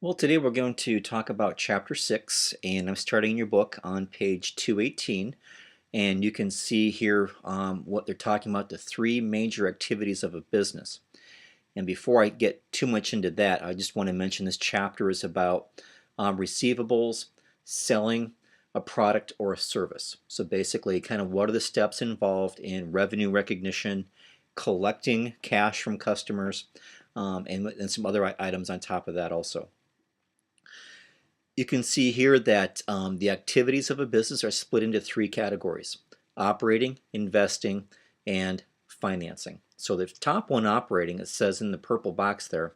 Well, today we're going to talk about Chapter 6, and I'm starting your book on page 218. And you can see here what they're talking about, the three major activities of a business. And before I get too much into that, I just want to mention this chapter is about receivables, selling a product or a service. So basically, kind of what are the steps involved in revenue recognition, collecting cash from customers, and some other items on top of that also. You can see here that the activities of a business are split into three categories: operating, investing, and financing. So the top one, operating, it says in the purple box there,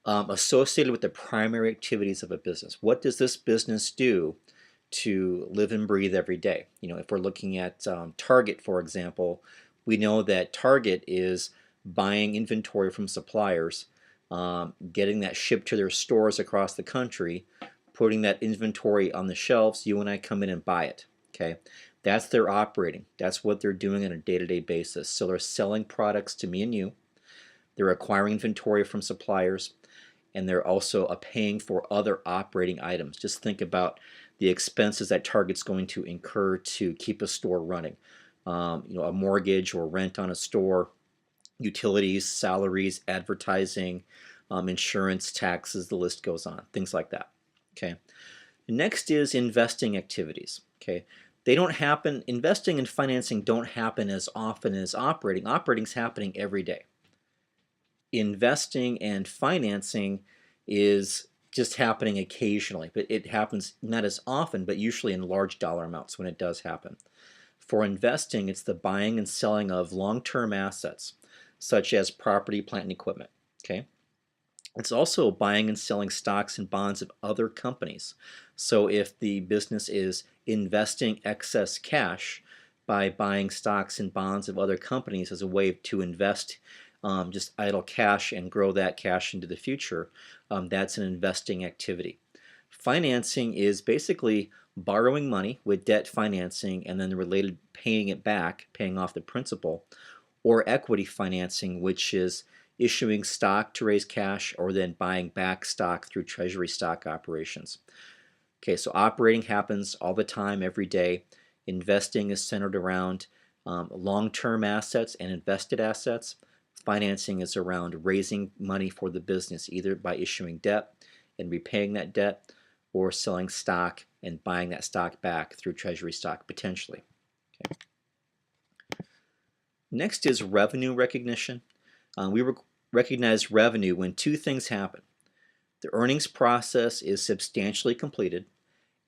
associated with the primary activities of a business. What does this business do to live and breathe every day? You know, if we're looking at Target, for example, we know that Target is buying inventory from suppliers, getting that shipped to their stores across the country, putting that inventory on the shelves. You and I come in and buy it. Okay, that's their operating. That's what they're doing on a day-to-day basis. So they're selling products to me and you. They're acquiring inventory from suppliers, and they're also paying for other operating items. Just think about the expenses that Target's going to incur to keep a store running. A mortgage or rent on a store, utilities, salaries, advertising, insurance, taxes, the list goes on, things like that. Okay. Next is investing activities. Okay. They don't happen, investing and financing don't happen as often as operating. Operating's happening every day. Investing and financing is just happening occasionally, but it happens not as often, but usually in large dollar amounts when it does happen. For investing, it's the buying and selling of long-term assets, such as property, plant, and equipment. Okay. It's also buying and selling stocks and bonds of other companies. So if the business is investing excess cash by buying stocks and bonds of other companies as a way to invest just idle cash and grow that cash into the future, that's an investing activity. Financing is basically borrowing money with debt financing and then the related paying it back, paying off the principal, or equity financing, which is issuing stock to raise cash or then buying back stock through treasury stock operations. Okay, so operating happens all the time, every day. Investing is centered around long-term assets and invested assets. Financing is around raising money for the business, either by issuing debt and repaying that debt, or selling stock and buying that stock back through treasury stock, potentially. Okay. Next is revenue recognition. We recognize revenue when two things happen. The earnings process is substantially completed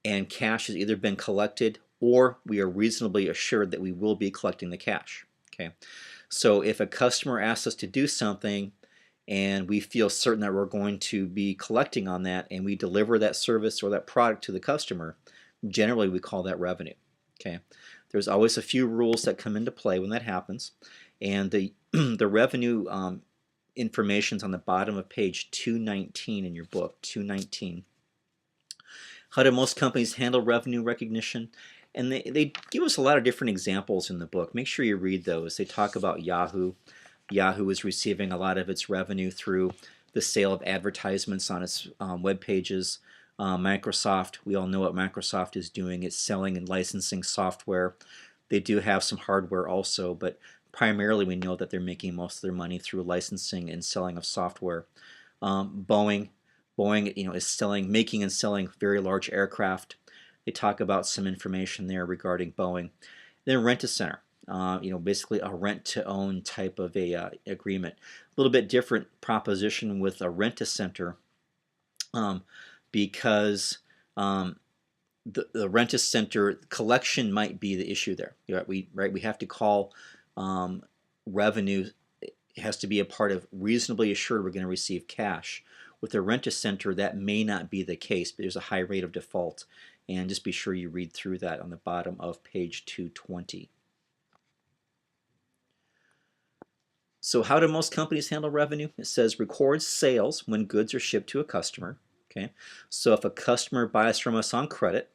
and cash has either been collected or we are reasonably assured that we will be collecting the cash. Okay, so if a customer asks us to do something and we feel certain that we're going to be collecting on that and we deliver that service or that product to the customer, generally we call that revenue. Okay, there's always a few rules that come into play when that happens, and the the revenue information's on the bottom of page 219 in your book, 219. How do most companies handle revenue recognition? And they give us a lot of different examples in the book. Make sure you read those. They talk about Yahoo. Yahoo is receiving a lot of its revenue through the sale of advertisements on its web pages. Microsoft, we all know what Microsoft is doing. It's selling and licensing software. They do have some hardware also, but primarily we know that they're making most of their money through licensing and selling of software. Boeing, is making and selling very large aircraft. They talk about some information there regarding Boeing. Then Rent-A-Center, basically a rent-to-own type of a agreement. A little bit different proposition with a Rent-A-Center because the Rent-A-Center collection might be the issue there. We have to call revenue. It has to be a part of reasonably assured we're going to receive cash. With a Rent-A-Center, that may not be the case, but there's a high rate of default. And just be sure you read through that on the bottom of page 220. So how do most companies handle revenue? It says records sales when goods are shipped to a customer. Okay, so if a customer buys from us on credit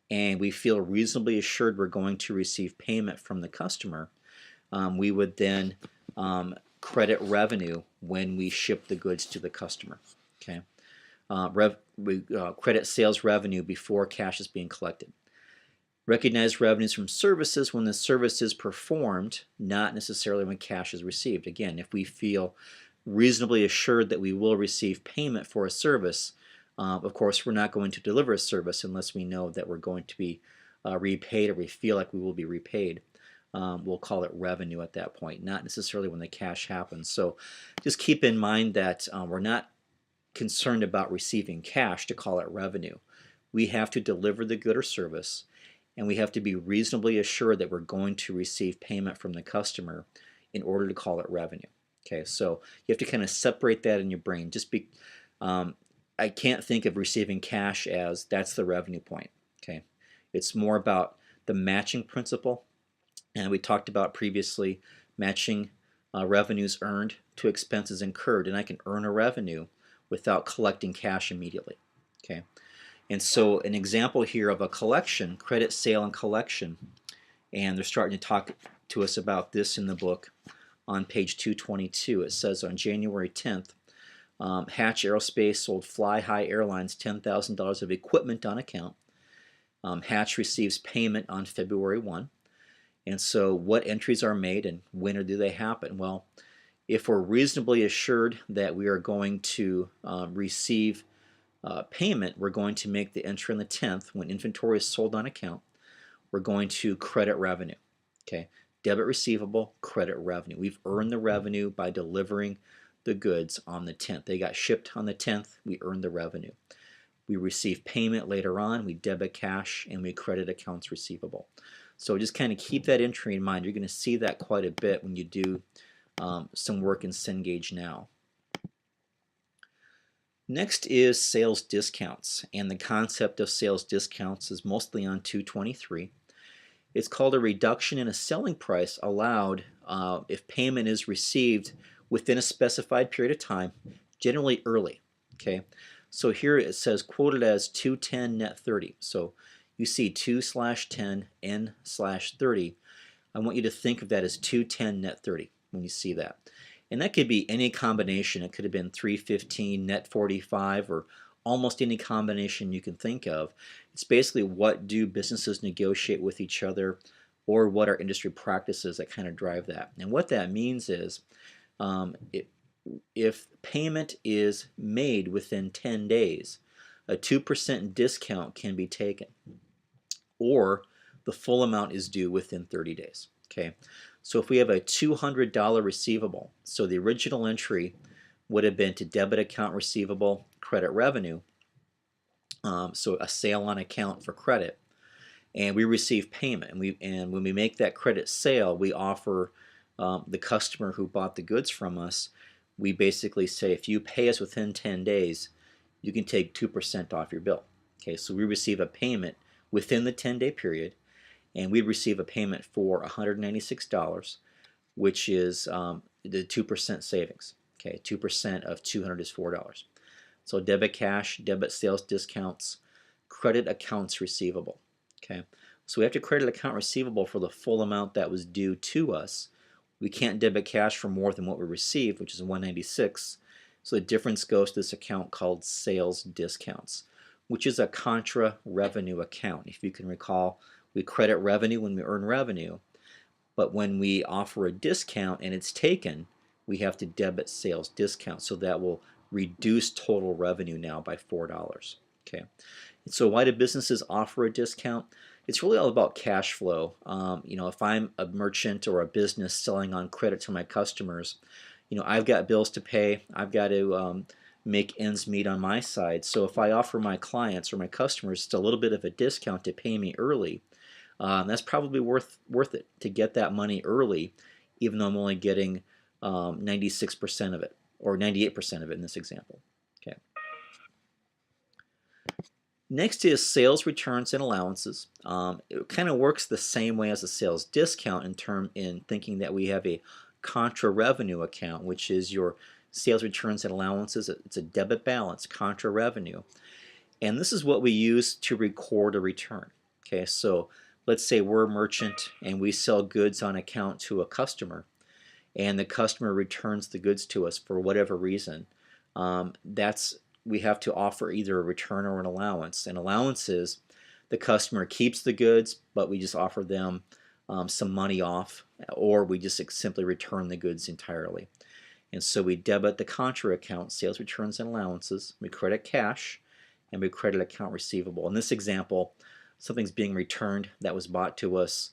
and we feel reasonably assured we're going to receive payment from the customer, we would then credit revenue when we ship the goods to the customer. Okay, We credit sales revenue before cash is being collected. Recognize revenues from services when the service is performed, not necessarily when cash is received. Again, if we feel reasonably assured that we will receive payment for a service, of course, we're not going to deliver a service unless we know that we're going to be repaid, or we feel like we will be repaid. We'll call it revenue at that point, not necessarily when the cash happens. So just keep in mind that we're not concerned about receiving cash to call it revenue. We have to deliver the good or service, and we have to be reasonably assured that we're going to receive payment from the customer in order to call it revenue. Okay, so you have to kind of separate that in your brain. I can't think of receiving cash as that's the revenue point. Okay, it's more about the matching principle, and we talked about previously matching revenues earned to expenses incurred, and I can earn a revenue without collecting cash immediately. Okay, and so an example here of a collection, credit sale and collection, and they're starting to talk to us about this in the book on page 222. It says on January 10th, Hatch Aerospace sold Fly High Airlines $10,000 of equipment on account. Hatch receives payment on February 1. And so what entries are made and when do they happen? Well, if we're reasonably assured that we are going to receive payment, we're going to make the entry on the 10th when inventory is sold on account. We're going to credit revenue. Okay, debit receivable, credit revenue. We've earned the revenue by delivering the goods on the 10th. They got shipped on the 10th, we earned the revenue. We receive payment later on, we debit cash, and we credit accounts receivable. So just kind of keep that entry in mind. You're going to see that quite a bit when you do some work in Cengage now. Next is sales discounts, and the concept of sales discounts is mostly on 223. It's called a reduction in a selling price allowed if payment is received within a specified period of time, generally early. Okay, so here it says quoted as 210 net 30. So you see 2/10 N/30. I want you to think of that as 210 net 30 when you see that. And that could be any combination. It could have been 315 net 45 or almost any combination you can think of. It's basically what do businesses negotiate with each other, or what are industry practices that kind of drive that. And what that means is if payment is made within 10 days, a 2% discount can be taken, or the full amount is due within 30 days. Okay, so if we have a $200 receivable, so the original entry would have been to debit account receivable, credit revenue, so a sale on account for credit, and we receive payment, and when we make that credit sale, we offer the customer who bought the goods from us, we basically say, if you pay us within 10 days, you can take 2% off your bill. Okay, so we receive a payment within the 10-day period, and we receive a payment for $196, which is the 2% savings. Okay, 2% of 200 is $4. So debit cash, debit sales discounts, credit accounts receivable. Okay, so we have to credit account receivable for the full amount that was due to us. We can't debit cash for more than what we received, which is $196. So the difference goes to this account called sales discounts, which is a contra revenue account. If you can recall, we credit revenue when we earn revenue, but when we offer a discount and it's taken, we have to debit sales discount. So that will reduce total revenue now by $4. Okay, and so why do businesses offer a discount? It's really all about cash flow. If I'm a merchant or a business selling on credit to my customers, I've got bills to pay. I've got to make ends meet on my side. So if I offer my clients or my customers just a little bit of a discount to pay me early, that's probably worth it to get that money early, even though I'm only getting 96% of it, or 98% of it in this example. Okay. Next is sales returns and allowances. It kind of works the same way as a sales discount in thinking that we have a contra revenue account, which is your sales returns and allowances. It's a debit balance, contra revenue, and this is what we use to record a return. Okay, so let's say we're a merchant and we sell goods on account to a customer, and the customer returns the goods to us for whatever reason. That's we have to offer either a return or an allowance. An allowance is the customer keeps the goods, but we just offer them some money off, or we just simply return the goods entirely. And so we debit the contra account, sales returns and allowances, we credit cash, and we credit account receivable. In this example, something's being returned that was bought to us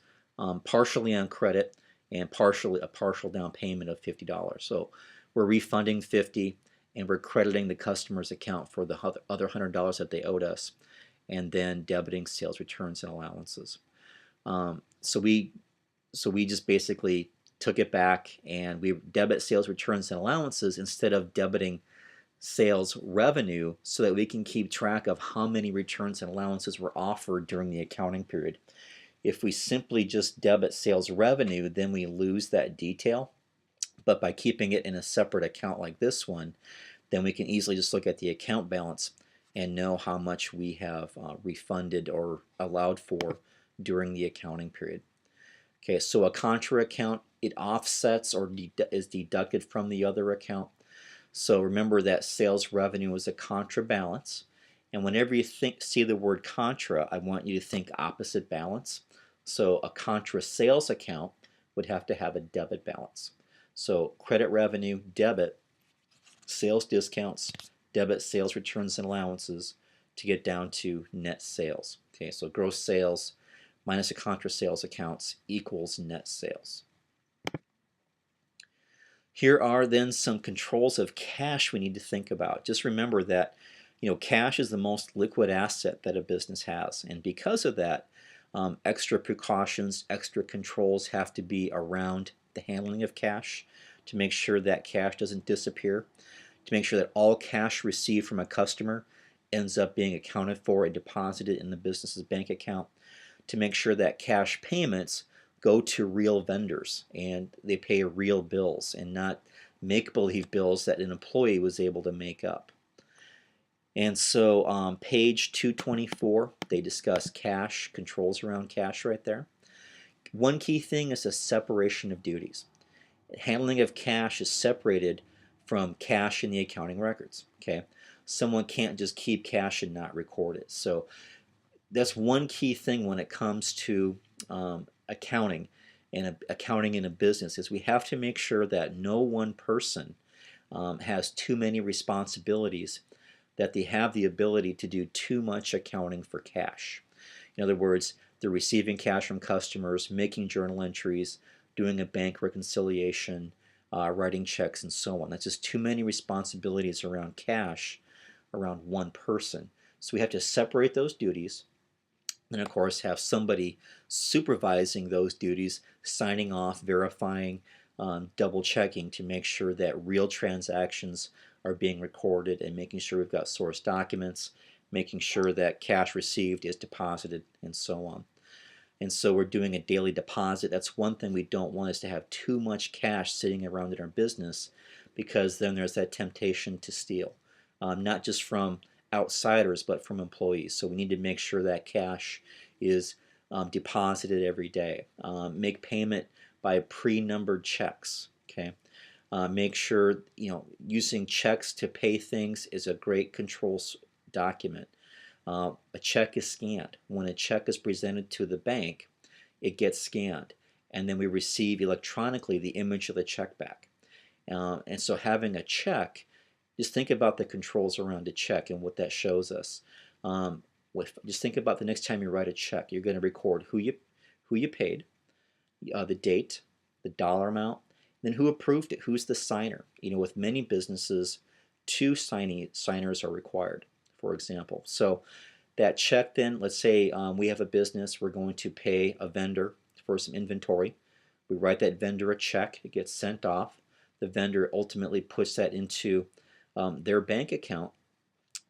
partially on credit and partially a partial down payment of $50. So we're refunding $50 and we're crediting the customer's account for the other $100 that they owed us, and then debiting sales returns and allowances. So we just basically took it back and we debit sales returns and allowances instead of debiting sales revenue, so that we can keep track of how many returns and allowances were offered during the accounting period. If we simply just debit sales revenue, then we lose that detail. But by keeping it in a separate account like this one, then we can easily just look at the account balance and know how much we have refunded or allowed for during the accounting period. Okay, so a contra account, it offsets or is deducted from the other account. So remember that sales revenue is a contra balance, and whenever you see the word contra, I want you to think opposite balance. So a contra sales account would have to have a debit balance. So credit revenue, debit, sales discounts, debit sales returns and allowances to get down to net sales. Okay, so gross sales minus a contra sales accounts equals net sales. Here are then some controls of cash we need to think about. Just remember that cash is the most liquid asset that a business has, and because of that, extra precautions, extra controls have to be around the handling of cash to make sure that cash doesn't disappear, to make sure that all cash received from a customer ends up being accounted for and deposited in the business's bank account, to make sure that cash payments go to real vendors and they pay real bills and not make-believe bills that an employee was able to make up. And so page 224, they discuss cash, controls around cash right there. One key thing is a separation of duties. Handling of cash is separated from cash in the accounting records. Okay, someone can't just keep cash and not record it. So that's one key thing when it comes to accounting and accounting in a business, is we have to make sure that no one person has too many responsibilities, that they have the ability to do too much accounting for cash. In other words, they're receiving cash from customers, making journal entries, doing a bank reconciliation, writing checks, and so on. That's just too many responsibilities around cash around one person. So we have to separate those duties. Then, of course, have somebody supervising those duties, signing off, verifying, double checking to make sure that real transactions are being recorded, and making sure we've got source documents, making sure that cash received is deposited, and so on. And so we're doing a daily deposit. That's one thing we don't want, is to have too much cash sitting around in our business, because then there's that temptation to steal, not just from outsiders but from employees. So we need to make sure that cash is deposited every day. Make payment by pre-numbered checks. Okay, make sure using checks to pay things is a great control document. A check is scanned. When a check is presented to the bank, it gets scanned, and then we receive electronically the image of the check back. And so having a check, just think about the controls around a check and what that shows us. Just think about the next time you write a check, you're going to record who you paid, the date, the dollar amount, then who approved it, who's the signer. With many businesses, 2 signers are required, for example. So that check then, let's say we have a business, we're going to pay a vendor for some inventory. We write that vendor a check, it gets sent off. The vendor ultimately puts that into their bank account,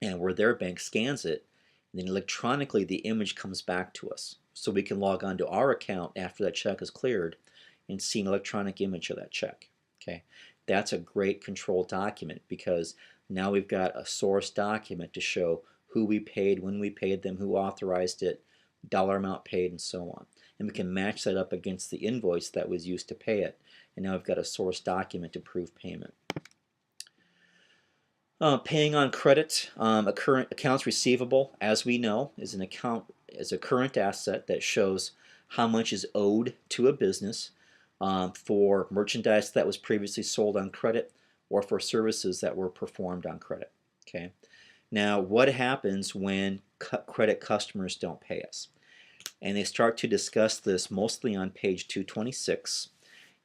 and where their bank scans it, and then electronically the image comes back to us. So we can log on to our account after that check is cleared and see an electronic image of that check. Okay, that's a great control document, because now we've got a source document to show who we paid, when we paid them, who authorized it, dollar amount paid, and so on. And we can match that up against the invoice that was used to pay it. And now we've got a source document to prove payment. Paying on credit, a current accounts receivable, as we know, is a current asset that shows how much is owed to a business for merchandise that was previously sold on credit or for services that were performed on credit. Okay. Now, what happens when credit customers don't pay us? And they start to discuss this mostly on page 226,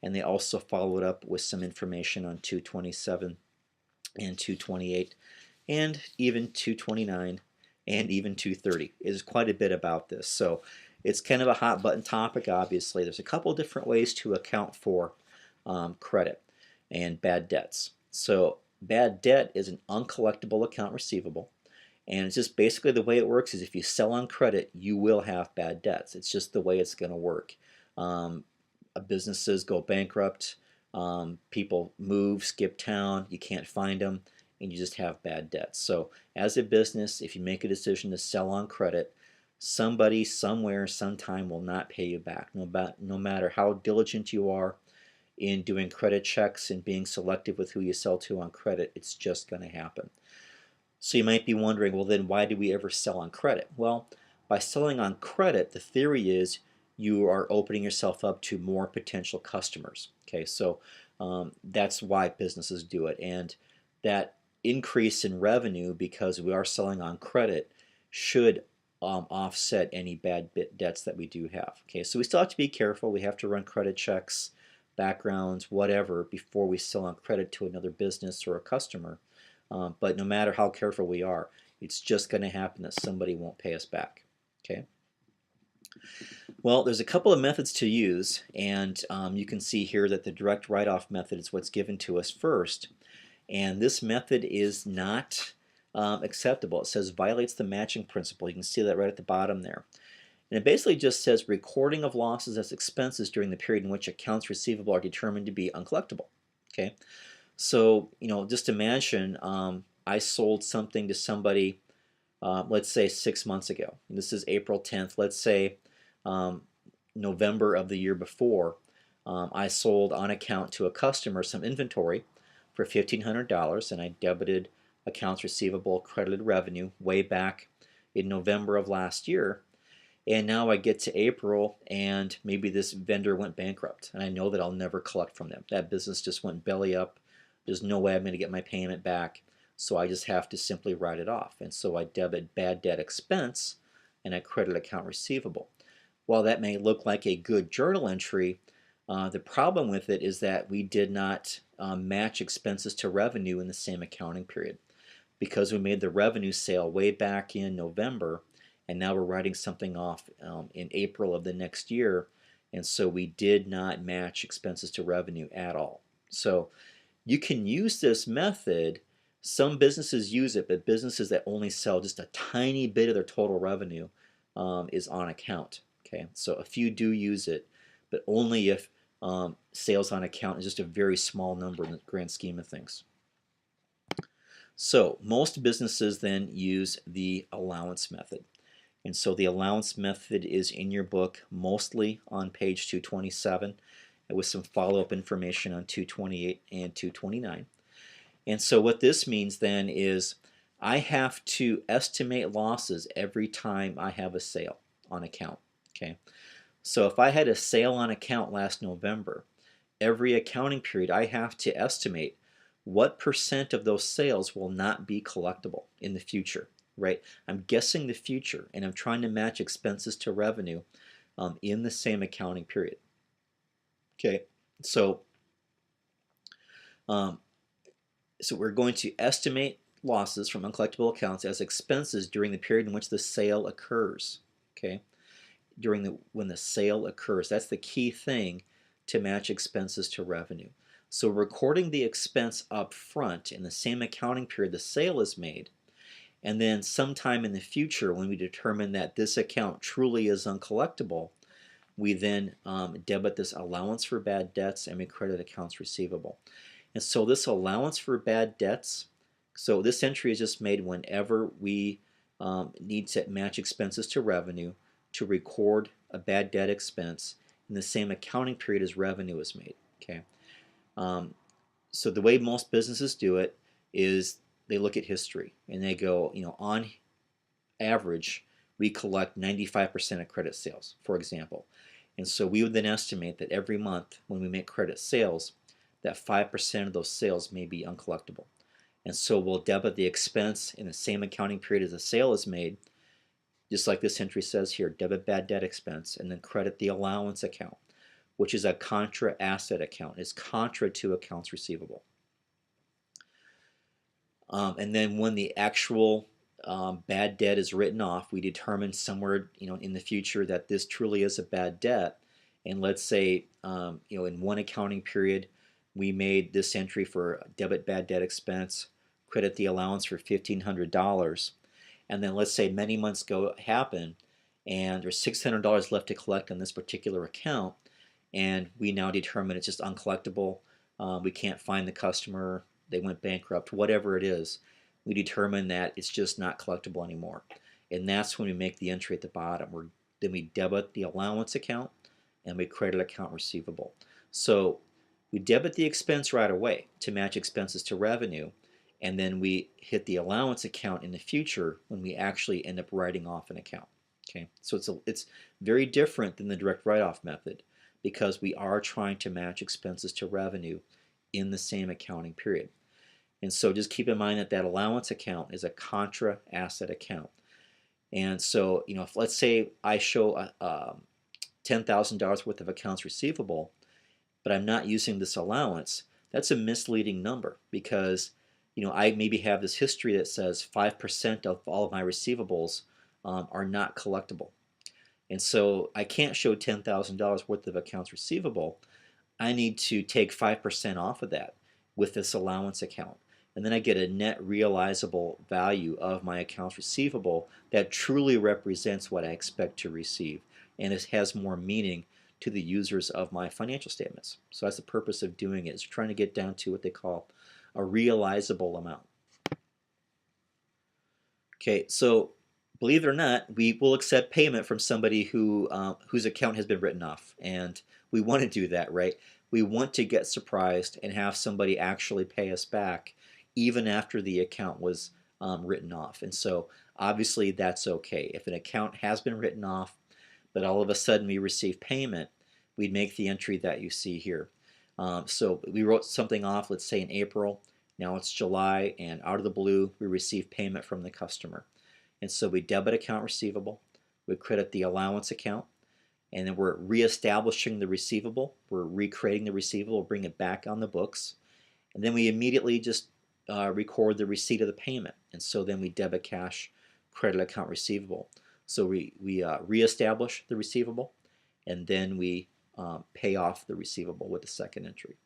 and they also follow it up with some information on 227 and 228 and even 229 and even 230. Is quite a bit about this. So it's kind of a hot button topic, obviously. There's a couple different ways to account for credit and bad debts. So bad debt is an uncollectible account receivable. And it's just basically the way it works is if you sell on credit, you will have bad debts. It's just the way it's going to work. Businesses go bankrupt, people move, skip town, you can't find them, and you just have bad debts. So as a business, if you make a decision to sell on credit, somebody, somewhere, sometime will not pay you back, no matter how diligent you are in doing credit checks and being selective with who you sell to on credit. It's just going to happen. So you might be wondering, well, then why do we ever sell on credit? Well, by selling on credit, the theory is you are opening yourself up to more potential customers. Okay, so that's why businesses do it. And that increase in revenue, because we are selling on credit, should offset any bad debts that we do have. Okay, so we still have to be careful. We have to run credit checks, backgrounds, whatever, before we sell on credit to another business or a customer. But no matter how careful we are, it's just going to happen that somebody won't pay us back. Okay. Well, there's a couple of methods to use, and you can see here that the direct write-off method is what's given to us first, and this method is not acceptable. It says violates the matching principle. You can see that right at the bottom there. And it basically just says recording of losses as expenses during the period in which accounts receivable are determined to be uncollectible. Okay. So, just imagine I sold something to somebody, let's say 6 months ago. And this is April 10th. Let's say November of the year before, I sold on account to a customer some inventory for $1,500, and I debited accounts receivable, credited revenue way back in November of last year. And now I get to April and maybe this vendor went bankrupt, and I know that I'll never collect from them. That business just went belly up. There's no way I'm going to get my payment back, so I just have to simply write it off. And so I debit bad debt expense and I credit account receivable. While that may look like a good journal entry, the problem with it is that we did not match expenses to revenue in the same accounting period. Because we made the revenue sale way back in November, and now we're writing something off in April of the next year, and so we did not match expenses to revenue at all. So you can use this method. Some businesses use it, but businesses that only sell just a tiny bit of their total revenue is on account. Okay, so a few do use it, but only if sales on account is just a very small number in the grand scheme of things. So most businesses then use the allowance method. And so the allowance method is in your book mostly on page 227 with some follow-up information on 228 and 229. And so what this means then is I have to estimate losses every time I have a sale on account. Okay, so if I had a sale on account last November, every accounting period I have to estimate what percent of those sales will not be collectible in the future, right? I'm guessing the future, and I'm trying to match expenses to revenue in the same accounting period. Okay, so we're going to estimate losses from uncollectible accounts as expenses during the period in which the sale occurs. Okay, when the sale occurs, that's the key thing to match expenses to revenue. So recording the expense up front in the same accounting period the sale is made, and then sometime in the future when we determine that this account truly is uncollectible, we then debit this allowance for bad debts and we credit accounts receivable. And so this allowance for bad debts, so this entry is just made whenever we need to match expenses to revenue to record a bad debt expense in the same accounting period as revenue is made. Okay. So the way most businesses do it is they look at history and they go, on average, we collect 95% of credit sales, for example. And so we would then estimate that every month when we make credit sales, that 5% of those sales may be uncollectible. And so we'll debit the expense in the same accounting period as the sale is made, just like this entry says here, debit bad debt expense, and then credit the allowance account, which is a contra asset account. It's contra to accounts receivable. And then when the actual bad debt is written off, we determine somewhere in the future that this truly is a bad debt. And let's say in one accounting period we made this entry for debit bad debt expense, credit the allowance for $1,500, and then let's say many months happen and there's $600 left to collect on this particular account, and we now determine it's just uncollectible. We can't find the customer, they went bankrupt, whatever it is. We determine that it's just not collectible anymore. And that's when we make the entry at the bottom. Then we debit the allowance account and we credit account receivable. So we debit the expense right away to match expenses to revenue, and then we hit the allowance account in the future when we actually end up writing off an account. Okay, so it's very different than the direct write-off method because we are trying to match expenses to revenue in the same accounting period. And so just keep in mind that that allowance account is a contra asset account. And so, if let's say I show $10,000 worth of accounts receivable, but I'm not using this allowance, that's a misleading number because, I maybe have this history that says 5% of all of my receivables are not collectible. And so I can't show $10,000 worth of accounts receivable. I need to take 5% off of that with this allowance account. And then I get a net realizable value of my accounts receivable that truly represents what I expect to receive. And it has more meaning to the users of my financial statements. So that's the purpose of doing it, is trying to get down to what they call a realizable amount. Okay, so believe it or not, we will accept payment from somebody whose account has been written off. And we want to do that, right? We want to get surprised and have somebody actually pay us back even after the account was written off. And so obviously that's okay. If an account has been written off, but all of a sudden we receive payment, we'd make the entry that you see here. So we wrote something off, let's say in April, now it's July, and out of the blue we receive payment from the customer. And so we debit account receivable, we credit the allowance account, and then we're reestablishing the receivable, we're recreating the receivable, bring it back on the books, and then we immediately just record the receipt of the payment. And so then we debit cash, credit account receivable. So we reestablish the receivable, and then we pay off the receivable with the second entry.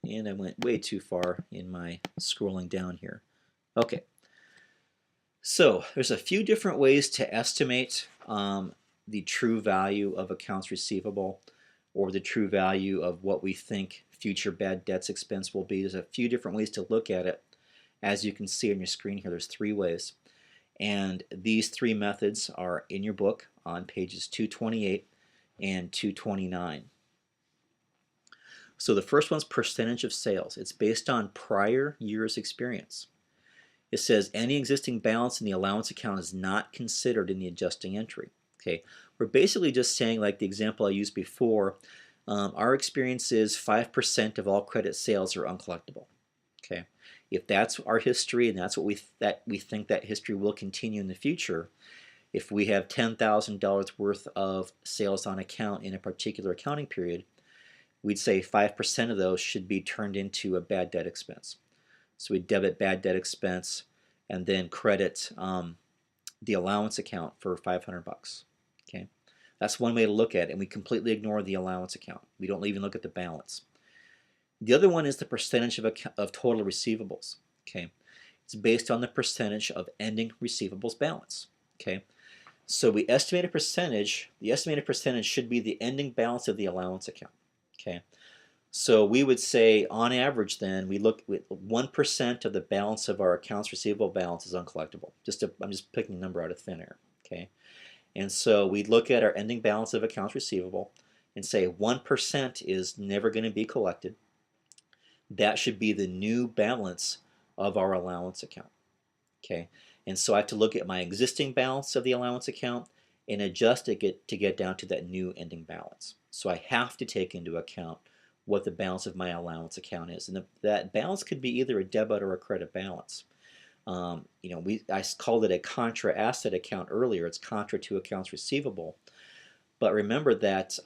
And I went way too far in my scrolling down here. Okay, so there's a few different ways to estimate the true value of accounts receivable, or the true value of what we think future bad debts expense will be. There's a few different ways to look at it. As you can see on your screen here, there's 3 ways. And these 3 methods are in your book on pages 228 and 229. So the first one's percentage of sales. It's based on prior year's experience. It says any existing balance in the allowance account is not considered in the adjusting entry. Okay, we're basically just saying, like the example I used before, our experience is 5% of all credit sales are uncollectible. Okay, if that's our history and that's what we think that history will continue in the future, if we have $10,000 worth of sales on account in a particular accounting period, we'd say 5% of those should be turned into a bad debt expense. So we debit bad debt expense and then credit the allowance account for $500. Okay, that's one way to look at it, and we completely ignore the allowance account. We don't even look at the balance. The other one is the percentage of total receivables. Okay, it's based on the percentage of ending receivables balance. Okay, so we estimate a percentage. The estimated percentage should be the ending balance of the allowance account. Okay, so we would say on average then we look with 1% of the balance of our accounts receivable balance is uncollectible. I'm just picking a number out of thin air. Okay, and so we'd look at our ending balance of accounts receivable, and say 1% is never going to be collected. That should be the new balance of our allowance account. Okay, and so I have to look at my existing balance of the allowance account and adjust it to get down to that new ending balance. So I have to take into account what the balance of my allowance account is, and that balance could be either a debit or a credit balance. I called it a contra asset account earlier. It's contra to accounts receivable, but remember that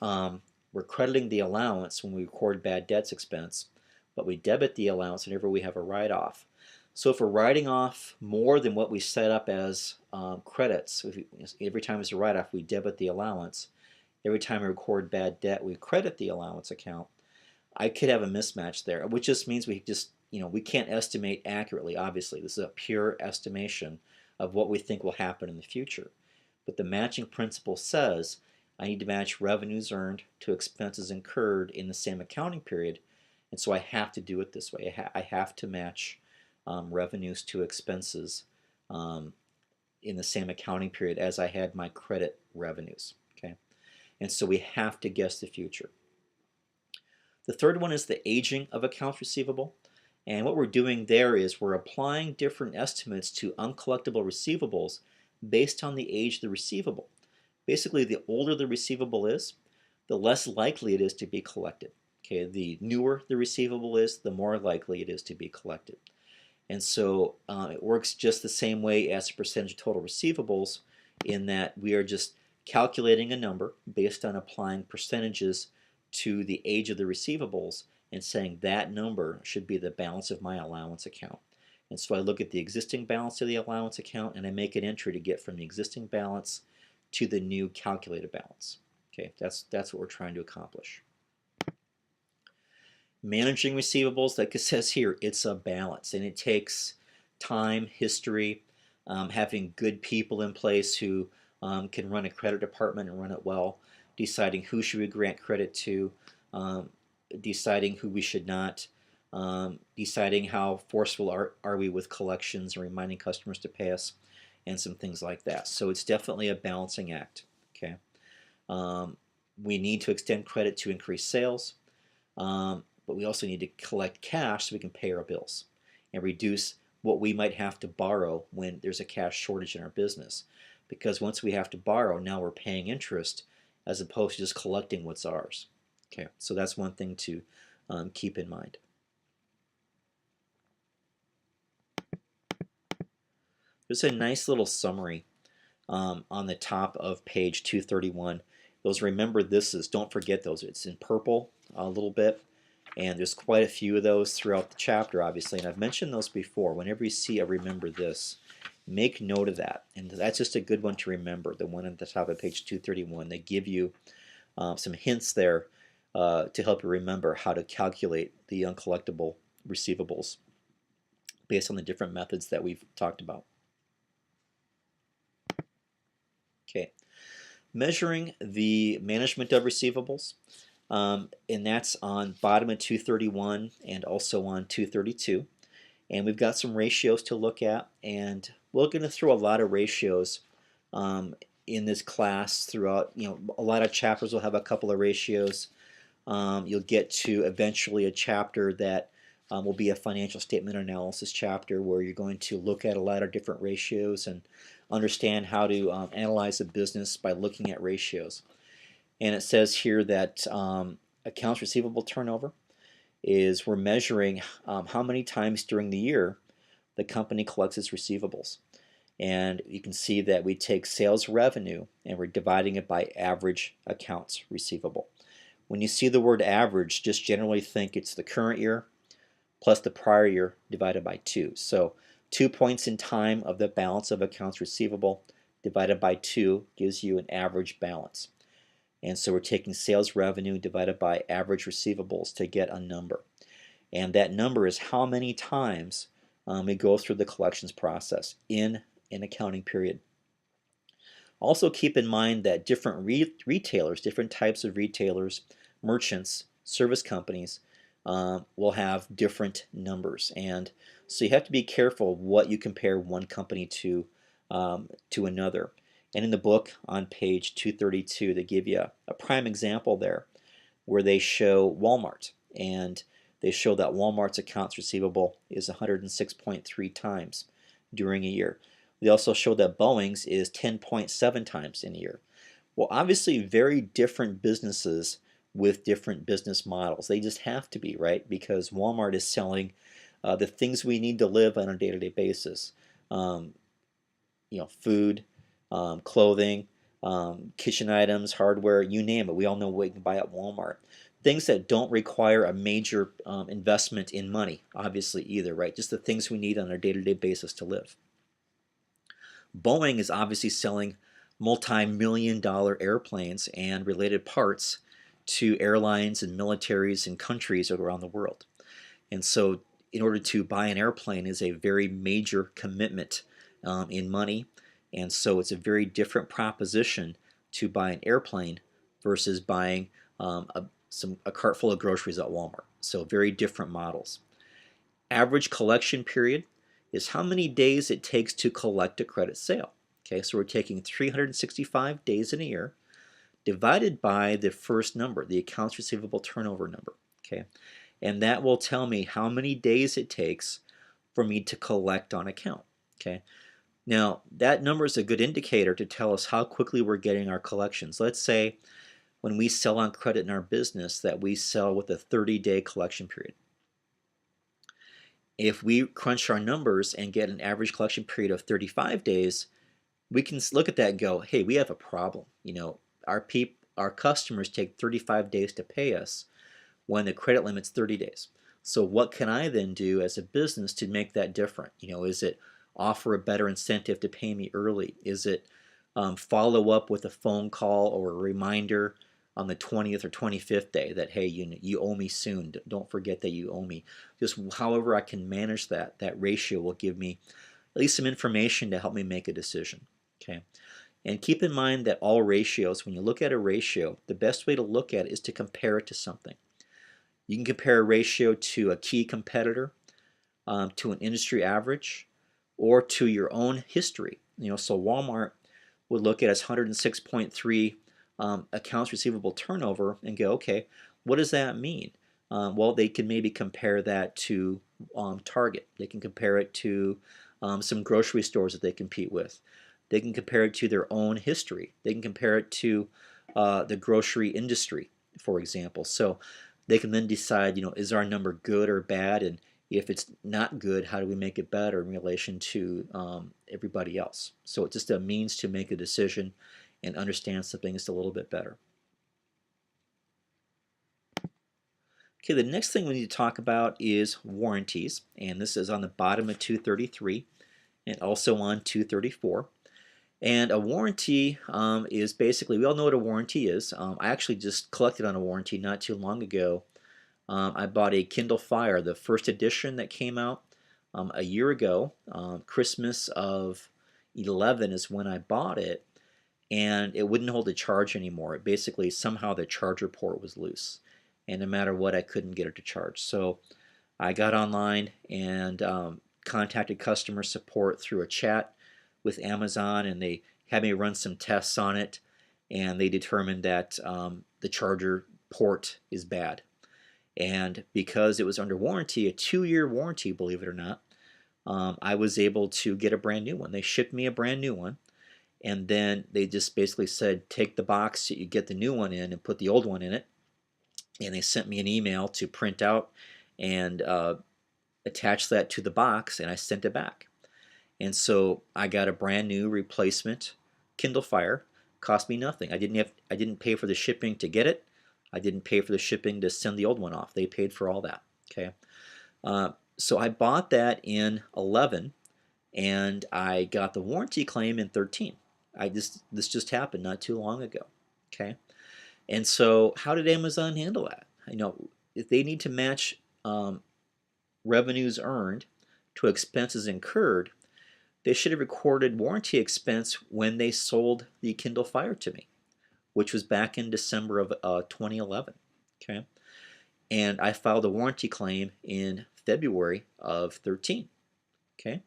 we're crediting the allowance when we record bad debts expense, but we debit the allowance whenever we have a write-off. So if we're writing off more than what we set up as credits, every time it's a write-off, we debit the allowance. Every time we record bad debt, we credit the allowance account. I could have a mismatch there, which just means we can't estimate accurately, obviously. This is a pure estimation of what we think will happen in the future. But the matching principle says I need to match revenues earned to expenses incurred in the same accounting period, and so I have to do it this way. I have to match revenues to expenses in the same accounting period as I had my credit revenues. Okay, and so we have to guess the future. The third one is the aging of accounts receivable, and what we're doing there is we're applying different estimates to uncollectible receivables based on the age of the receivable. Basically, the older the receivable is, the less likely it is to be collected. Okay, the newer the receivable is, the more likely it is to be collected. And so it works just the same way as a percentage of total receivables, in that we are just calculating a number based on applying percentages to the age of the receivables and saying that number should be the balance of my allowance account. And so I look at the existing balance of the allowance account and I make an entry to get from the existing balance to the new calculated balance. Okay, that's what we're trying to accomplish. Managing receivables, like it says here, it's a balance, and it takes time, history, having good people in place who can run a credit department and run it well, deciding who should we grant credit to, deciding who we should not, deciding how forceful are we with collections and reminding customers to pay us, and some things like that. So it's definitely a balancing act. Okay, we need to extend credit to increase sales. But we also need to collect cash so we can pay our bills and reduce what we might have to borrow when there's a cash shortage in our business. Because once we have to borrow, now we're paying interest as opposed to just collecting what's ours. Okay, so that's one thing to keep in mind. There's a nice little summary on the top of page 231. Those remember thises, don't forget those. It's in purple a little bit. And there's quite a few of those throughout the chapter, obviously, and I've mentioned those before. Whenever you see a remember this, make note of that. And that's just a good one to remember, the one at the top of page 231. They give you some hints there to help you remember how to calculate the uncollectible receivables based on the different methods that we've talked about. Okay, measuring the management of receivables. And that's on bottom of 231 and also on 232. And we've got some ratios to look at, and we're going to throw a lot of ratios in this class throughout. A lot of chapters will have a couple of ratios. You'll get to eventually a chapter that will be a financial statement analysis chapter, where you're going to look at a lot of different ratios and understand how to analyze a business by looking at ratios. And it says here that accounts receivable turnover is we're measuring how many times during the year the company collects its receivables. And you can see that we take sales revenue and we're dividing it by average accounts receivable. When you see the word average, just generally think it's the current year plus the prior year divided by 2. So 2 points in time of the balance of accounts receivable divided by 2 gives you an average balance. And so we're taking sales revenue divided by average receivables to get a number. And that number is how many times we go through the collections process in an accounting period. Also keep in mind that different retailers, different types of retailers, merchants, service companies will have different numbers. And so you have to be careful what you compare one company to another. And in the book on page 232, they give you a prime example there where they show Walmart, and they show that Walmart's accounts receivable is 106.3 times during a year. They also show that Boeing's is 10.7 times in a year. Well, obviously very different businesses with different business models. They just have to be, right? Because Walmart is selling the things we need to live on a day-to-day basis. Um, food, clothing, kitchen items, hardware, you name it. We all know what you can buy at Walmart. Things that don't require a major investment in money, obviously, either, right? Just the things we need on a day-to-day basis to live. Boeing is obviously selling multi-million-dollar airplanes and related parts to airlines and militaries and countries around the world. And so in order to buy an airplane is a very major commitment in money, and so it's a very different proposition to buy an airplane versus buying a cart full of groceries at Walmart. So very different models. Average collection period is how many days it takes to collect a credit sale. Okay, so we're taking 365 days in a year divided by the first number, the accounts receivable turnover number. Okay, and that will tell me how many days it takes for me to collect on account. Okay, now that number is a good indicator to tell us how quickly we're getting our collections. Let's say when we sell on credit in our business that we sell with a 30-day collection period. If we crunch our numbers and get an average collection period of 35 days, we can look at that and go, hey, we have a problem. Our customers take 35 days to pay us when the credit limit's 30 days. So what can I then do as a business to make that different? Is it offer a better incentive to pay me early? Is it follow up with a phone call or a reminder on the 20th or 25th day that, hey, you owe me soon. Don't forget that you owe me. Just however I can manage that ratio will give me at least some information to help me make a decision. Okay. And keep in mind that all ratios, when you look at a ratio, the best way to look at it is to compare it to something. You can compare a ratio to a key competitor, to an industry average, or to your own history. So Walmart would look at its 106.3 accounts receivable turnover and go, okay, what does that mean? Well, they can maybe compare that to Target. They can compare it to some grocery stores that they compete with. They can compare it to their own history. They can compare it to the grocery industry, for example. So they can then decide, is our number good or bad? And if it's not good, how do we make it better in relation to everybody else? So it's just a means to make a decision and understand something just a little bit better. Okay, the next thing we need to talk about is warranties, and this is on the bottom of 233 and also on 234. And a warranty is basically, we all know what a warranty is. I actually just collected on a warranty not too long ago. I bought a Kindle Fire, the first edition that came out a year ago. Christmas of 11 is when I bought it, and it wouldn't hold a charge anymore. It basically, somehow the charger port was loose, and no matter what, I couldn't get it to charge. So I got online and contacted customer support through a chat with Amazon, and they had me run some tests on it, and they determined that the charger port is bad. And because it was under warranty, a 2-year warranty, believe it or not, I was able to get a brand new one. They shipped me a brand new one, and then they just basically said, take the box that you get the new one in and put the old one in it. And they sent me an email to print out and attach that to the box, and I sent it back. And so I got a brand new replacement Kindle Fire. Cost me nothing. I didn't pay for the shipping to get it. I didn't pay for the shipping to send the old one off. They paid for all that. Okay. So I bought that in 11, and I got the warranty claim in 13. This just happened not too long ago. Okay. And so how did Amazon handle that? If they need to match revenues earned to expenses incurred, they should have recorded warranty expense when they sold the Kindle Fire to me, which was back in December of 2011. Okay, and I filed a warranty claim in February of 13. Okay,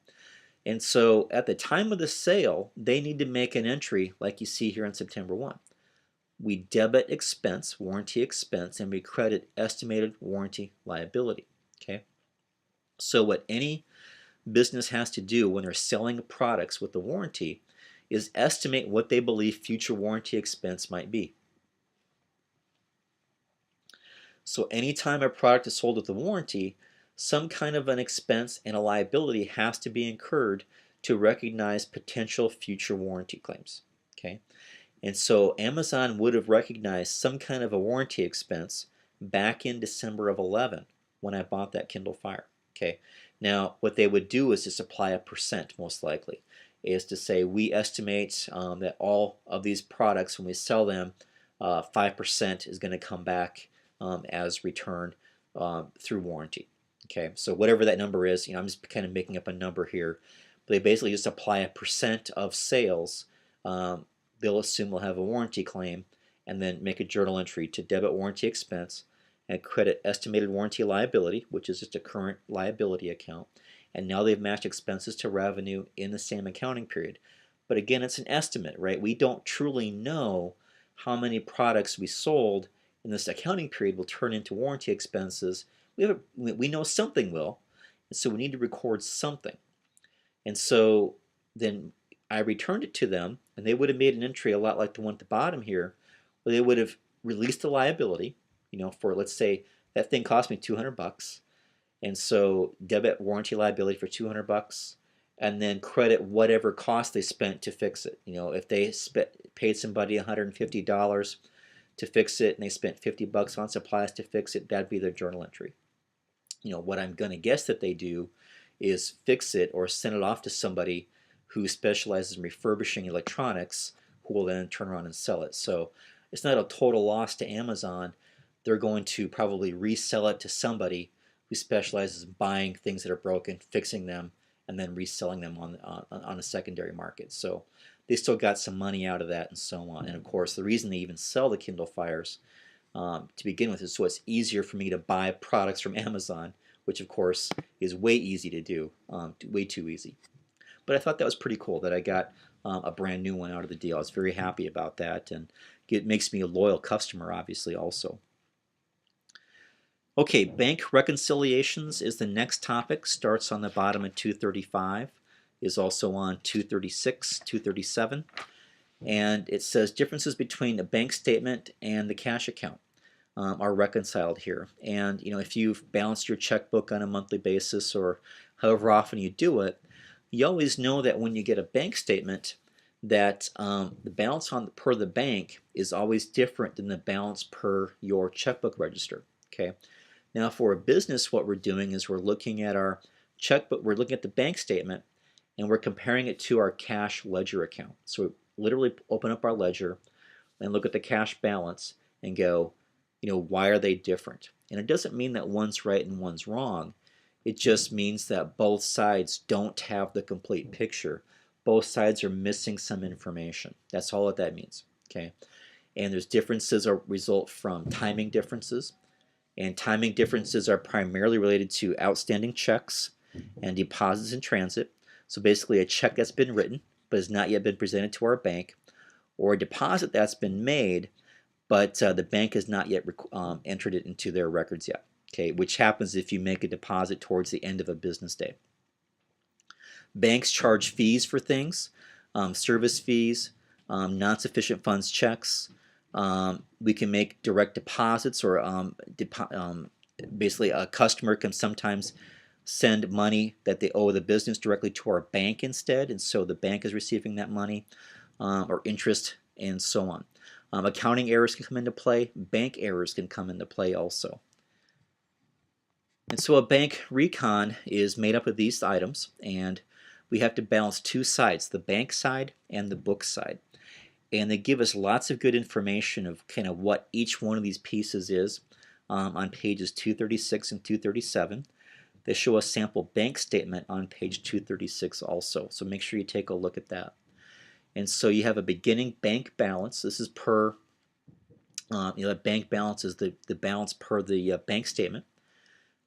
and so at the time of the sale, they need to make an entry like you see here on September 1. we debit expense, warranty expense, and we credit estimated warranty liability. Okay? So what any business has to do when they're selling products with the warranty is estimate what they believe future warranty expense might be. So anytime a product is sold with a warranty, some kind of an expense and a liability has to be incurred to recognize potential future warranty claims. Okay? And so Amazon would have recognized some kind of a warranty expense back in December of 11 when I bought that Kindle Fire. Okay. Now what they would do is just apply a percent, most likely, is to say we estimate that all of these products when we sell them, 5% is going to come back as return through warranty. Okay, so whatever that number is, I'm just kind of making up a number here, but they basically just apply a percent of sales. They'll assume they'll have a warranty claim and then make a journal entry to debit warranty expense and credit estimated warranty liability, which is just a current liability account. And now they've matched expenses to revenue in the same accounting period. But again, it's an estimate, right? We don't truly know how many products we sold in this accounting period will turn into warranty expenses. We know something will, and so we need to record something. And so then I returned it to them, and they would have made an entry a lot like the one at the bottom here, where they would have released the liability, for, let's say that thing cost me 200 bucks, and so debit warranty liability for 200 bucks, and then credit whatever cost they spent to fix it. If they paid somebody $150 to fix it, and they spent 50 bucks on supplies to fix it, that'd be their journal entry. What I'm going to guess that they do is fix it or send it off to somebody who specializes in refurbishing electronics, who will then turn around and sell it. So it's not a total loss to Amazon. They're going to probably resell it to somebody who specializes in buying things that are broken, fixing them, and then reselling them on a secondary market. So they still got some money out of that and so on. And of course, the reason they even sell the Kindle Fires to begin with is so it's easier for me to buy products from Amazon, which of course is way easy to do, way too easy. But I thought that was pretty cool that I got a brand new one out of the deal. I was very happy about that, and it makes me a loyal customer, obviously, also. Okay, bank reconciliations is the next topic. Starts on the bottom of 235, is also on 236, 237. And it says differences between a bank statement and the cash account are reconciled here. And if you've balanced your checkbook on a monthly basis or however often you do it, you always know that when you get a bank statement that the balance per the bank is always different than the balance per your checkbook register. Okay. Now for a business, what we're doing is we're looking at our checkbook, we're looking at the bank statement, and we're comparing it to our cash ledger account. So we literally open up our ledger and look at the cash balance and go, why are they different? And it doesn't mean that one's right and one's wrong. It just means that both sides don't have the complete picture. Both sides are missing some information. That's all that means. Okay, and there's differences that result from timing differences, and timing differences are primarily related to outstanding checks and deposits in transit. So basically a check that's been written but has not yet been presented to our bank, or a deposit that's been made but the bank has not yet entered it into their records yet. Okay, which happens if you make a deposit towards the end of a business day. Banks charge fees for things, service fees, non-sufficient funds checks. We can make direct deposits, or basically a customer can sometimes send money that they owe the business directly to our bank instead, and so the bank is receiving that money, or interest, and so on. Accounting errors can come into play. Bank errors can come into play also. And so a bank recon is made up of these items, and we have to balance two sides, the bank side and the book side. And they give us lots of good information of kind of what each one of these pieces is on pages 236 and 237. They show a sample bank statement on page 236 also, so make sure you take a look at that. And so you have a beginning bank balance. This is per, the bank balance is the balance per the bank statement.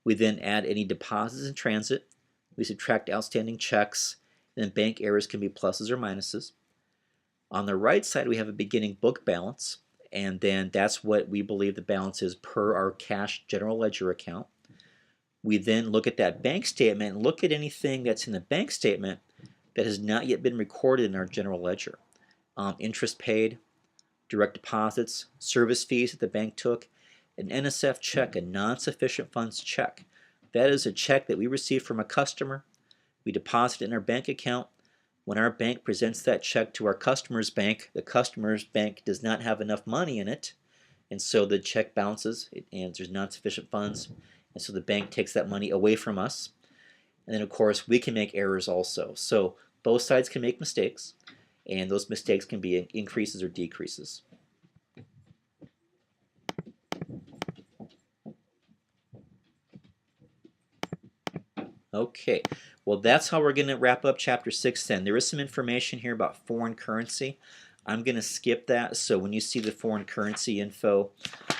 We then add any deposits in transit. We subtract outstanding checks, and then bank errors can be pluses or minuses. On the right side, we have a beginning book balance, and then that's what we believe the balance is per our cash general ledger account. We then look at that bank statement and look at anything that's in the bank statement that has not yet been recorded in our general ledger. Interest paid, direct deposits, service fees that the bank took, an NSF check, a non-sufficient funds check. That is a check that we received from a customer. We deposit it in our bank account. When our bank presents that check to our customer's bank, the customer's bank does not have enough money in it, and so the check bounces and there's not sufficient funds, and so the bank takes that money away from us. And then of course we can make errors also. So both sides can make mistakes, and those mistakes can be increases or decreases. Okay, well that's how we're going to wrap up chapter 6 then. There is some information here about foreign currency. I'm going to skip that, so when you see the foreign currency info,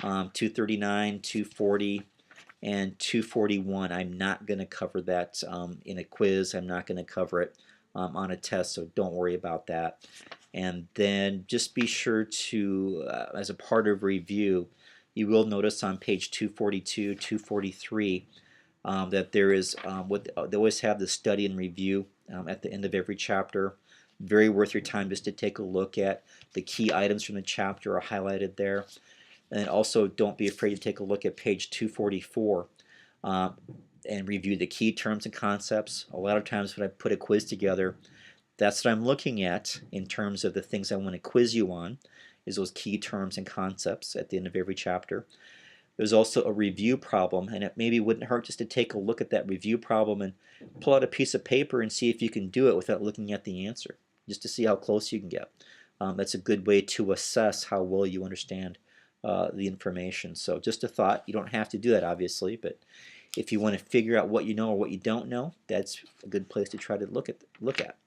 239, 240, and 241, I'm not going to cover that in a quiz. I'm not going to cover it on a test, so don't worry about that. And then just be sure to, as a part of review, you will notice on page 242, 243, that there is they always have the study and review at the end of every chapter. Very worth your time just to take a look at the key items from the chapter are highlighted there. And also don't be afraid to take a look at page 244 and review the key terms and concepts. A lot of times when I put a quiz together, that's what I'm looking at in terms of the things I want to quiz you on, is those key terms and concepts at the end of every chapter. There's also a review problem, and it maybe wouldn't hurt just to take a look at that review problem and pull out a piece of paper and see if you can do it without looking at the answer, just to see how close you can get. That's a good way to assess how well you understand the information. So just a thought. You don't have to do that, obviously, but if you want to figure out what you know or what you don't know, that's a good place to try to look at.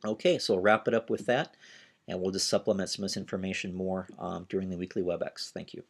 Okay, so we'll wrap it up with that, and we'll just supplement some of this information more during the weekly WebEx. Thank you.